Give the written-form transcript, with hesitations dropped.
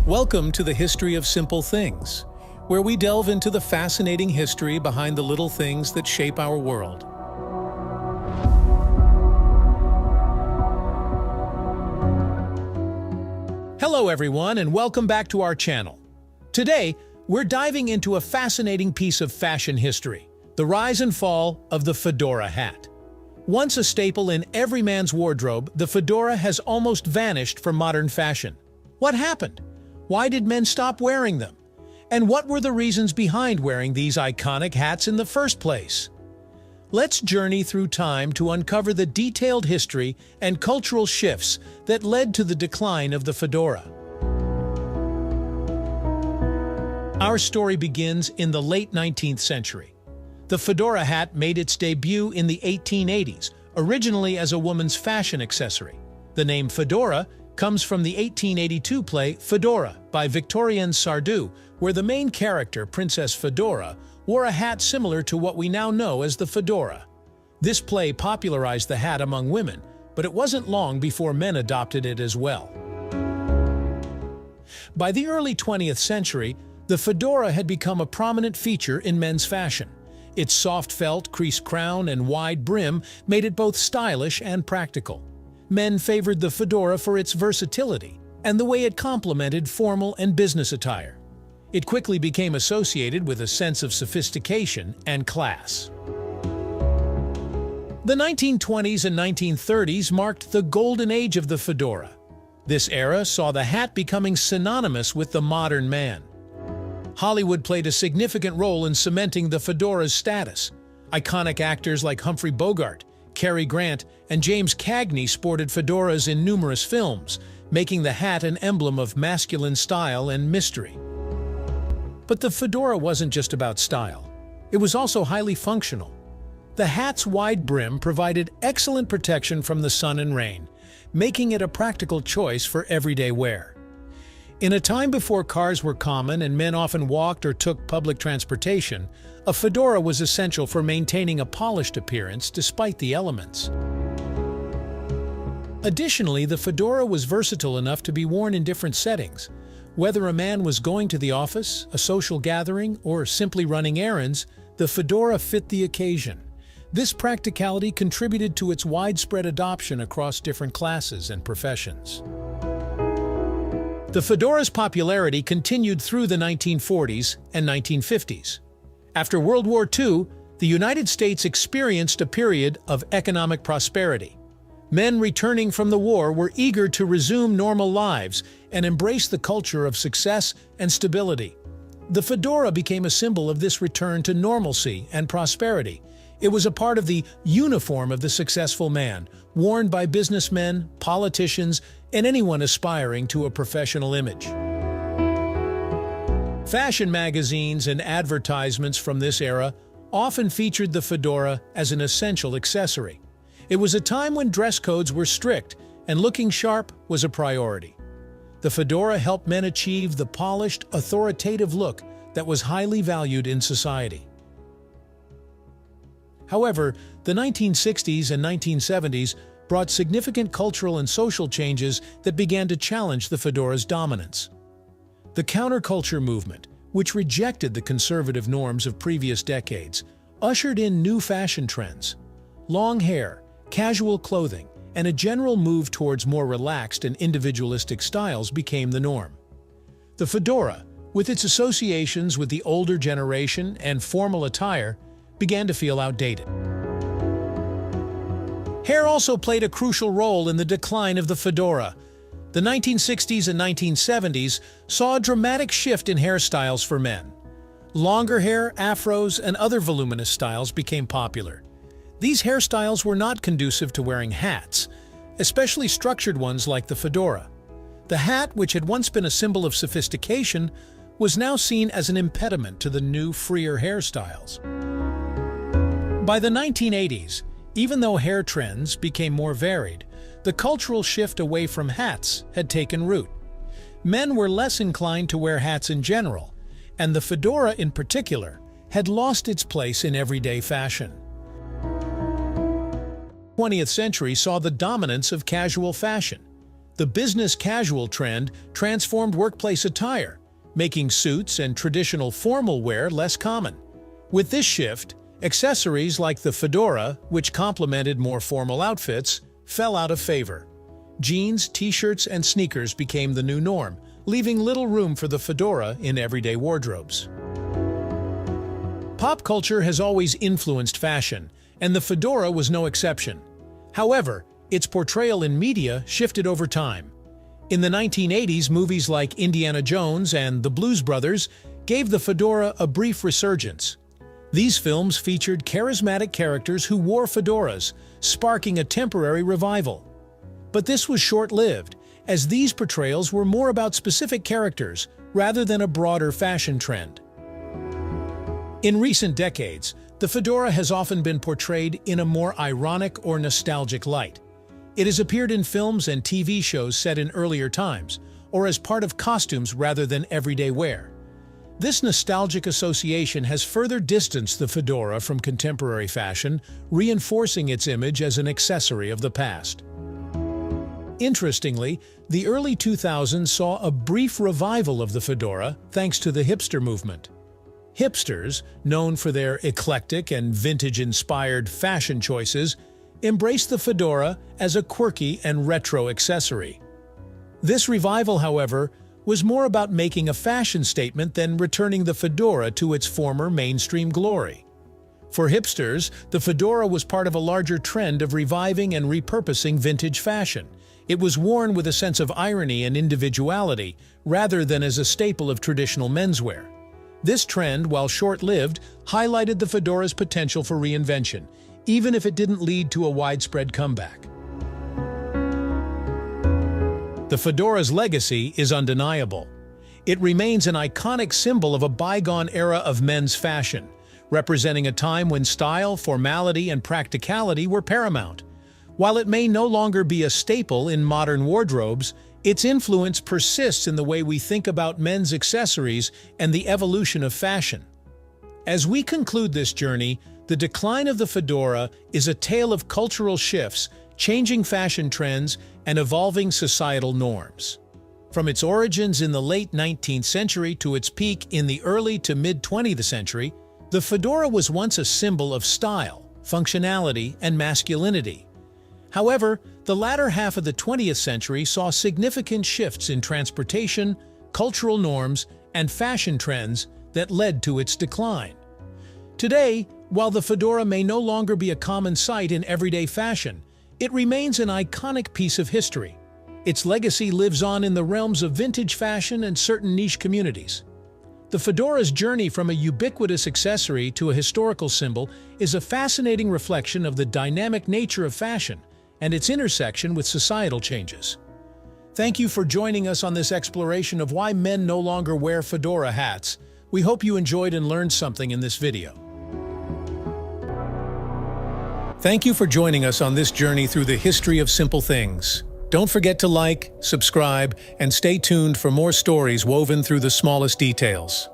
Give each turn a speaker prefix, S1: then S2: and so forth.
S1: Welcome to the History of Simple Things, where we delve into the fascinating history behind the little things that shape our world. Hello everyone, and welcome back to our channel. Today, we're diving into a fascinating piece of fashion history, the rise and fall of the fedora hat. Once a staple in every man's wardrobe, the fedora has almost vanished from modern fashion. What happened? Why did men stop wearing them? And what were the reasons behind wearing these iconic hats in the first place? Let's journey through time to uncover the detailed history and cultural shifts that led to the decline of the fedora. Our story begins in the late 19th century. The fedora hat made its debut in the 1880s, originally as a woman's fashion accessory. The name fedora comes from the 1882 play Fedora by Victorien Sardou, where the main character, Princess Fedora, wore a hat similar to what we now know as the fedora. This play popularized the hat among women, but it wasn't long before men adopted it as well. By the early 20th century, the fedora had become a prominent feature in men's fashion. Its soft felt, creased crown and wide brim made it both stylish and practical. Men favored the fedora for its versatility and the way it complemented formal and business attire. It quickly became associated with a sense of sophistication and class. The 1920s and 1930s marked the golden age of the fedora. This era saw the hat becoming synonymous with the modern man. Hollywood played a significant role in cementing the fedora's status. Iconic actors like Humphrey Bogart, Cary Grant, and James Cagney sported fedoras in numerous films, making the hat an emblem of masculine style and mystery. But the fedora wasn't just about style. It was also highly functional. The hat's wide brim provided excellent protection from the sun and rain, making it a practical choice for everyday wear. In a time before cars were common and men often walked or took public transportation, a fedora was essential for maintaining a polished appearance despite the elements. Additionally, the fedora was versatile enough to be worn in different settings. Whether a man was going to the office, a social gathering, or simply running errands, the fedora fit the occasion. This practicality contributed to its widespread adoption across different classes and professions. The fedora's popularity continued through the 1940s and 1950s. After World War II, the United States experienced a period of economic prosperity. Men returning from the war were eager to resume normal lives and embrace the culture of success and stability. The fedora became a symbol of this return to normalcy and prosperity. It was a part of the uniform of the successful man, worn by businessmen, politicians, and anyone aspiring to a professional image. Fashion magazines and advertisements from this era often featured the fedora as an essential accessory. It was a time when dress codes were strict and looking sharp was a priority. The fedora helped men achieve the polished, authoritative look that was highly valued in society. However, the 1960s and 1970s brought significant cultural and social changes that began to challenge the fedora's dominance. The counterculture movement, which rejected the conservative norms of previous decades, ushered in new fashion trends. Long hair, casual clothing, and a general move towards more relaxed and individualistic styles became the norm. The fedora, with its associations with the older generation and formal attire, began to feel outdated. Hair also played a crucial role in the decline of the fedora. The 1960s and 1970s saw a dramatic shift in hairstyles for men. Longer hair, afros, and other voluminous styles became popular. These hairstyles were not conducive to wearing hats, especially structured ones like the fedora. The hat, which had once been a symbol of sophistication, was now seen as an impediment to the new, freer hairstyles. By the 1980s, even though hair trends became more varied, the cultural shift away from hats had taken root. Men were less inclined to wear hats in general, and the fedora in particular had lost its place in everyday fashion. The 20th century saw the dominance of casual fashion. the business casual trend transformed workplace attire, making suits and traditional formal wear less common. With this shift, accessories like the fedora, which complemented more formal outfits, fell out of favor. Jeans, t-shirts, and sneakers became the new norm, leaving little room for the fedora in everyday wardrobes. Pop culture has always influenced fashion, and the fedora was no exception. However, its portrayal in media shifted over time. In the 1980s, movies like Indiana Jones and The Blues Brothers gave the fedora a brief resurgence. These films featured charismatic characters who wore fedoras, sparking a temporary revival. But this was short-lived, as these portrayals were more about specific characters rather than a broader fashion trend. In recent decades, the fedora has often been portrayed in a more ironic or nostalgic light. It has appeared in films and TV shows set in earlier times, or as part of costumes rather than everyday wear. This nostalgic association has further distanced the fedora from contemporary fashion, reinforcing its image as an accessory of the past. Interestingly, the early 2000s saw a brief revival of the fedora thanks to the hipster movement. Hipsters, known for their eclectic and vintage-inspired fashion choices, embraced the fedora as a quirky and retro accessory. This revival, however, was more about making a fashion statement than returning the fedora to its former mainstream glory. For hipsters, the fedora was part of a larger trend of reviving and repurposing vintage fashion. It was worn with a sense of irony and individuality, rather than as a staple of traditional menswear. This trend, while short-lived, highlighted the fedora's potential for reinvention, even if it didn't lead to a widespread comeback. The fedora's legacy is undeniable. It remains an iconic symbol of a bygone era of men's fashion, representing a time when style, formality, and practicality were paramount. While it may no longer be a staple in modern wardrobes, its influence persists in the way we think about men's accessories and the evolution of fashion. As we conclude this journey, the decline of the fedora is a tale of cultural shifts, changing fashion trends, and evolving societal norms. From its origins in the late 19th century to its peak in the early to mid-20th century, the fedora was once a symbol of style, functionality, and masculinity. However, the latter half of the 20th century saw significant shifts in transportation, cultural norms, and fashion trends that led to its decline. Today, while the fedora may no longer be a common sight in everyday fashion, it remains an iconic piece of history. Its legacy lives on in the realms of vintage fashion and certain niche communities. The fedora's journey from a ubiquitous accessory to a historical symbol is a fascinating reflection of the dynamic nature of fashion and its intersection with societal changes. Thank you for joining us on this exploration of why men no longer wear fedora hats. We hope you enjoyed and learned something in this video. Thank you for joining us on this journey through the history of simple things. Don't forget to like, subscribe, and stay tuned for more stories woven through the smallest details.